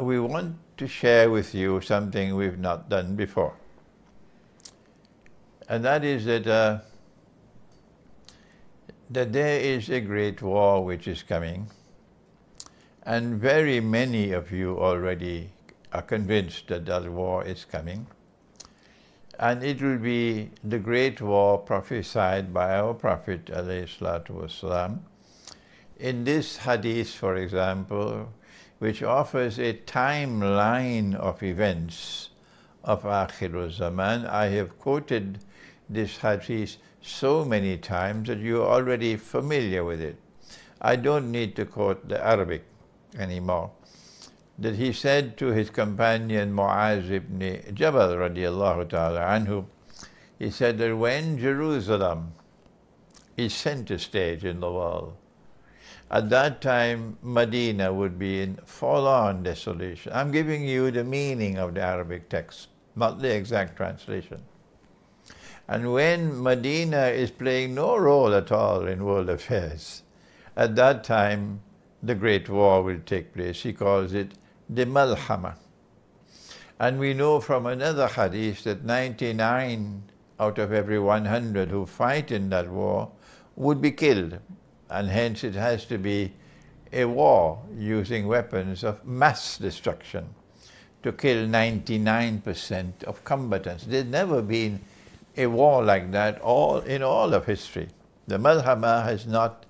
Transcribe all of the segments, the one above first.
we want to share with you something we've not done before. And that is that there is a great war which is coming, and very many of you already are convinced that that war is coming. And it will be the great war prophesied by our Prophet ﷺ. In this hadith, for example, which offers a timeline of events of Akhirul Zaman, I have quoted this hadith so many times that you're already familiar with it. I don't need to quote the Arabic anymore. That he said to his companion Mu'az ibn Jabal radiallahu ta'ala anhu, he said that when Jerusalem is center stage in the world, at that time Medina would be in full-on desolation. I'm giving you the meaning of the Arabic text, not the exact translation. And when Medina is playing no role at all in world affairs, at that time the great war will take place. He calls it the Malhama. And we know from another hadith that 99 out of every 100 who fight in that war would be killed. And hence it has to be a war using weapons of mass destruction to kill 99% of combatants. There's never been a war like that in all of history. The Malhama has not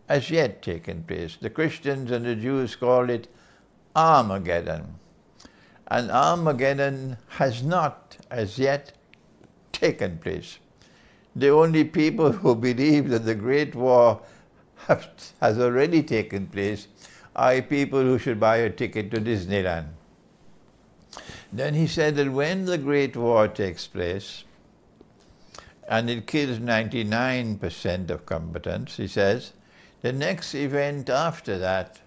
as yet taken place. The Christians and the Jews call it Armageddon. And Armageddon has not as yet taken place. The only people who believe that the Great War has already taken place are people who should buy a ticket to Disneyland. Then he said that when the Great War takes place, and it kills 99% of combatants, he says, the next event after that,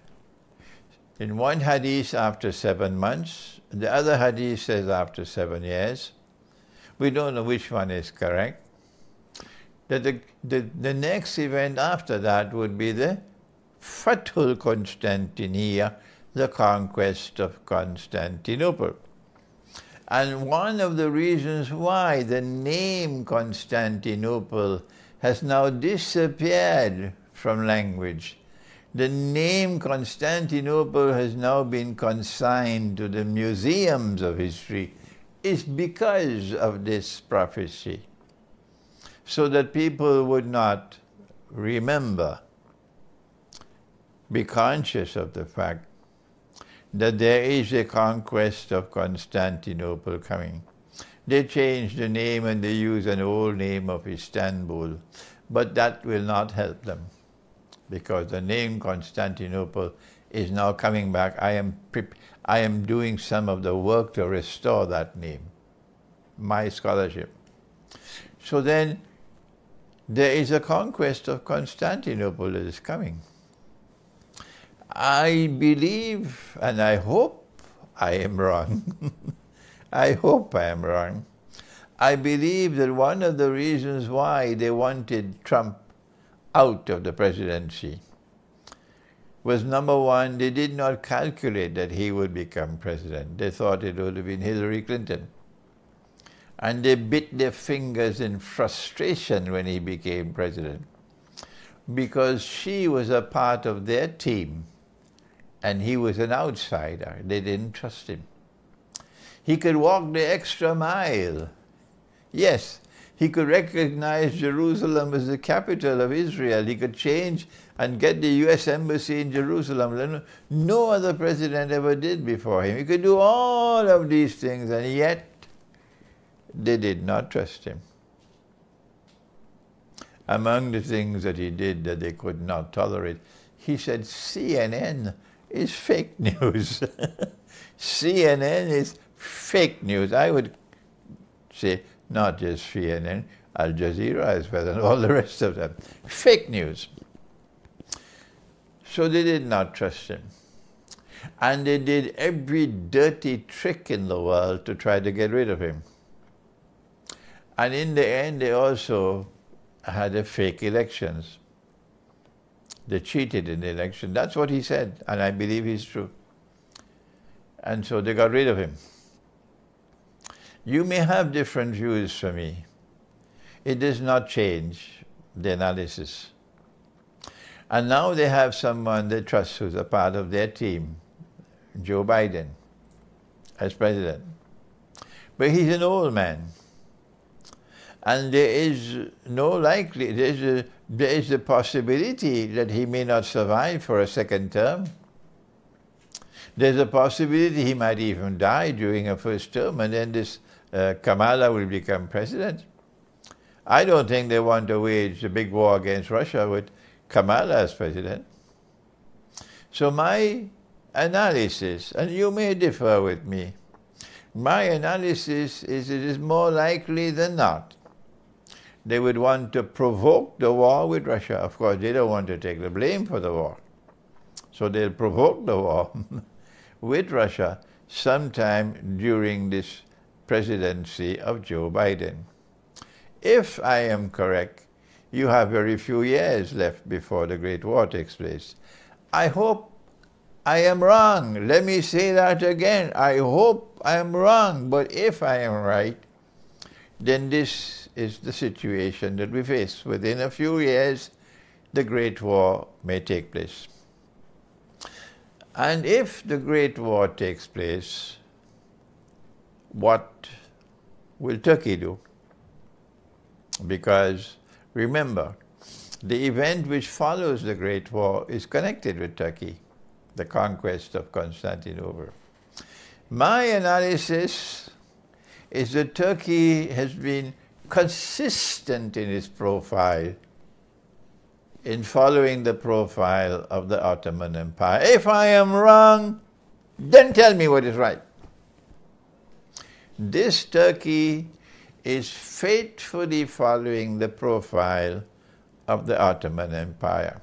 in one hadith after 7 months, the other hadith says after 7 years. We don't know which one is correct. That the next event after that would be the Fathul Constantinia, the conquest of Constantinople. And one of the reasons why the name Constantinople has now disappeared from language, the name Constantinople has now been consigned to the museums of history, is because of this prophecy, so that people would not remember, be conscious of the fact that there is a conquest of Constantinople coming. They change the name and they use an old name of Istanbul, but that will not help them, because the name Constantinople is now coming back. I am doing some of the work to restore that name, my scholarship. So then there is a conquest of Constantinople that is coming. I believe, and I hope I am wrong, I hope I am wrong. I believe that one of the reasons why they wanted Trump out of the presidency was, number one, they did not calculate that he would become president. They thought it would have been Hillary Clinton. And they bit their fingers in frustration when he became president, because she was a part of their team and he was an outsider. They didn't trust him. He could walk the extra mile. Yes, he could recognize Jerusalem as the capital of Israel. He could change and get the US Embassy in Jerusalem. No other president ever did before him. He could do all of these things, and yet they did not trust him. Among the things that he did that they could not tolerate, he said CNN is fake news. CNN is fake news. I would say not just CNN, Al Jazeera as well, and all the rest of them. Fake news. So they did not trust him. And they did every dirty trick in the world to try to get rid of him. And in the end, they also had a fake elections. They cheated in the election. That's what he said, and I believe he's true. And so they got rid of him. You may have different views from me. It does not change the analysis. And now they have someone they trust who's a part of their team, Joe Biden, as president. But he's an old man. And there is the possibility that he may not survive for a second term. There's a possibility he might even die during a first term, and then this Kamala will become president. I don't think they want to wage a big war against Russia with Kamala as president. So my analysis, and you may differ with me, my analysis is it is more likely than not they would want to provoke the war with Russia. Of course, they don't want to take the blame for the war. So they'll provoke the war with Russia sometime during this presidency of Joe Biden. If I am correct, you have very few years left before the Great War takes place. I hope I am wrong. Let me say that again. I hope I am wrong. But if I am right, then this is the situation that we face. Within a few years, the Great War may take place. And if the Great War takes place, what will Turkey do? Because remember, the event which follows the Great War is connected with Turkey, the conquest of Constantinople. My analysis is that Turkey has been consistent in its profile in following the profile of the Ottoman Empire. If I am wrong, then tell me what is right. This Turkey is faithfully following the profile of the Ottoman Empire.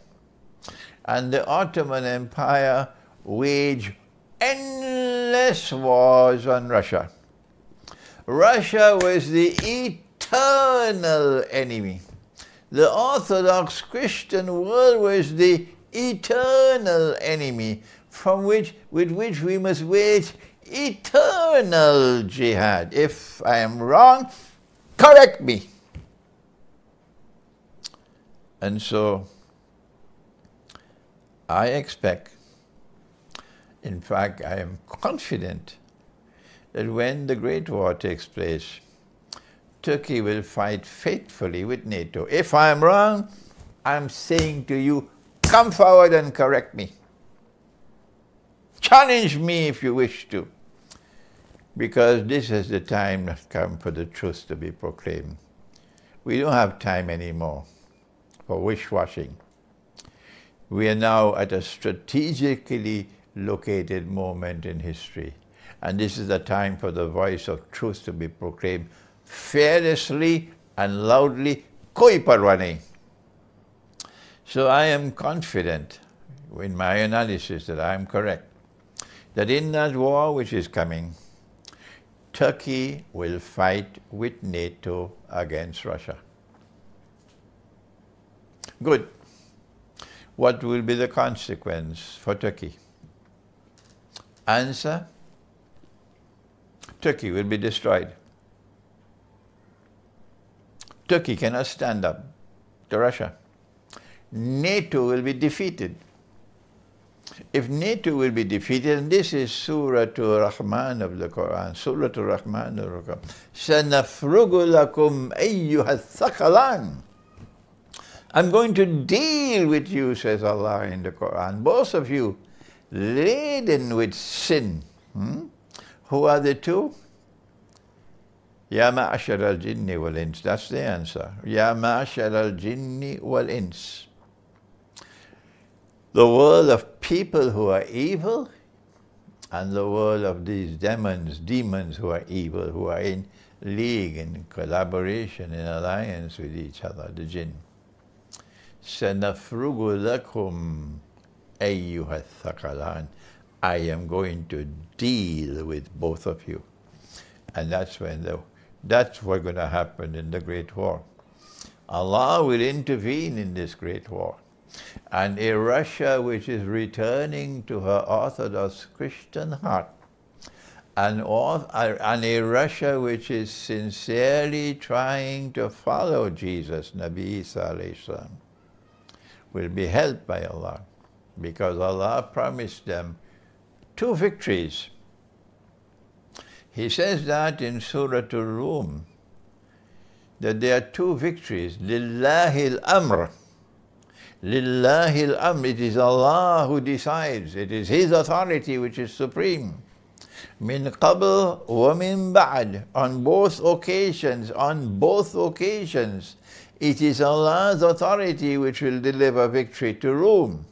And the Ottoman Empire waged endless wars on Russia. Russia was the eternal enemy. The Orthodox Christian world was the eternal enemy with which we must wage eternal jihad. If I am wrong, correct me. And so I expect, in fact, I am confident that when the Great War takes place, Turkey will fight faithfully with NATO. If I am wrong, I'm saying to you, come forward and correct me. Challenge me if you wish to, because this is the time that's come for the truth to be proclaimed. We don't have time anymore for wish-washing. We are now at a strategically located moment in history, and this is the time for the voice of truth to be proclaimed fearlessly and loudly, koi parwa nahi. So I am confident in my analysis that I am correct, that in that war which is coming, Turkey will fight with NATO against Russia. Good. What will be the consequence for Turkey? Answer: Turkey will be destroyed. Turkey cannot stand up to Russia. NATO will be defeated. If NATO will be defeated, and this is Surah Ar-Rahman of the Quran, Surah Ar-Rahman of the Quran, سَنَفْرُغُ لَكُمْ أَيُّهَا الثَّقَلَانِ, I'm going to deal with you, says Allah in the Quran, both of you laden with sin. Who are the two? Ya ma'ashar al-jinni wal-ins. That's the answer. Ya ma'ashar al-jinni wal-ins. The world of people who are evil and the world of these demons who are evil, who are in league, in collaboration, in alliance with each other, the jinn. سَنَفْرُغُ لَكُمْ أَيُّهَا الثَّقَلَانِ. I am going to deal with both of you. And that's what's going to happen in the Great War. Allah will intervene in this Great War. And a Russia which is returning to her Orthodox Christian heart and a Russia which is sincerely trying to follow Jesus, Nabi Isa alayhi salam, will be helped by Allah, because Allah promised them 2 victories. He says that in Surah Ar-Rum, that there are 2 victories. Lillahi al-amr. Lillahi al-amr. It is Allah who decides. It is His authority which is supreme. Min qabl wa min ba'd. On both occasions, it is Allah's authority which will deliver victory to Rome.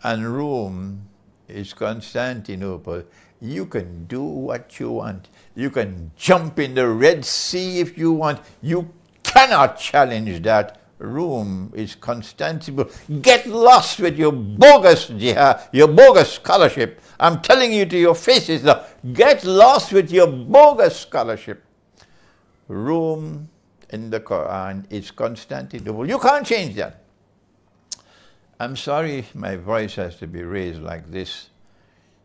And Rome is Constantinople. You can do what you want. You can jump in the Red Sea if you want. You cannot challenge that. Rome is Constantinople. Get lost with your bogus jihad, your bogus scholarship. I'm telling you to your faces now, get lost with your bogus scholarship. Rome in the Quran is Constantinople. You can't change that. I'm sorry my voice has to be raised like this,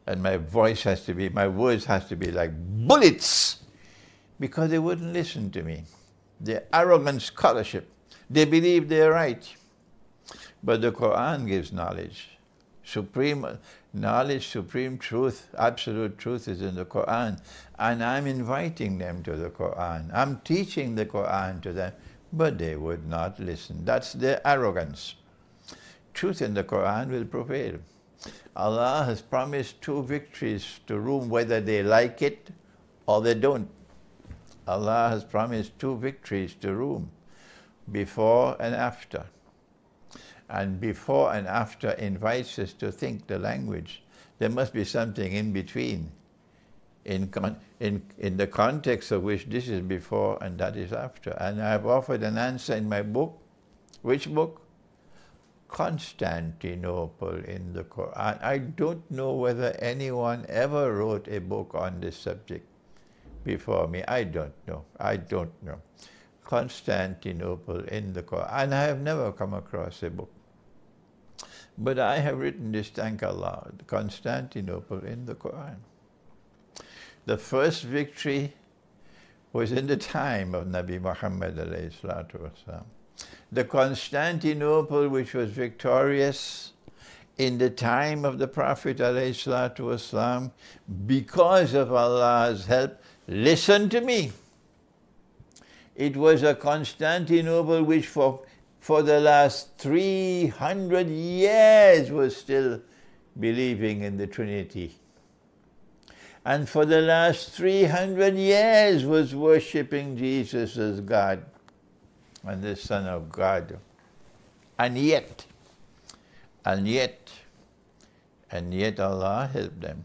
and my words has to be like bullets, because they wouldn't listen to me. Their arrogant scholarship. They believe they're right. But the Quran gives knowledge. Supreme knowledge, supreme truth, absolute truth is in the Quran. And I'm inviting them to the Quran. I'm teaching the Quran to them. But they would not listen. That's their arrogance. Truth in the Quran will prevail. Allah has promised 2 victories to Rome, whether they like it or they don't. Allah has promised 2 victories to Rome, before and after. And before and after invites us to think the language. There must be something in between, in the context of which this is before and that is after. And I've offered an answer in my book. Which book? Constantinople in the Quran. I don't know whether anyone ever wrote a book on this subject before me. I don't know. Constantinople in the Quran. And I have never come across a book. But I have written this, thank Allah, Constantinople in the Quran. The first victory was in the time of Nabi Muhammad alayhi salatu wasalam. The Constantinople which was victorious in the time of the Prophet alayhi salatu wasalam, because of Allah's help, listen to me. It was a Constantinople which for the last 300 years was still believing in the Trinity. And for the last 300 years was worshipping Jesus as God and the Son of God. And yet Allah helped them.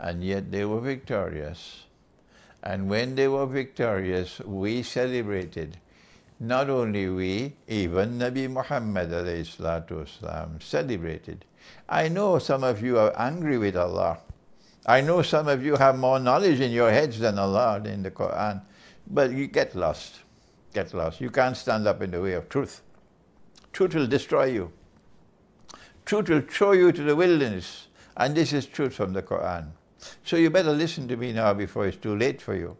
And yet they were victorious. And when they were victorious, we celebrated. Not only we, even Nabi Muhammad alayhi salatu wasalam celebrated. I know some of you are angry with Allah. I know some of you have more knowledge in your heads than Allah in the Quran. But you get lost. Get lost. You can't stand up in the way of truth. Truth will destroy you. Truth will throw you to the wilderness. And this is truth from the Quran. So you better listen to me now before it's too late for you.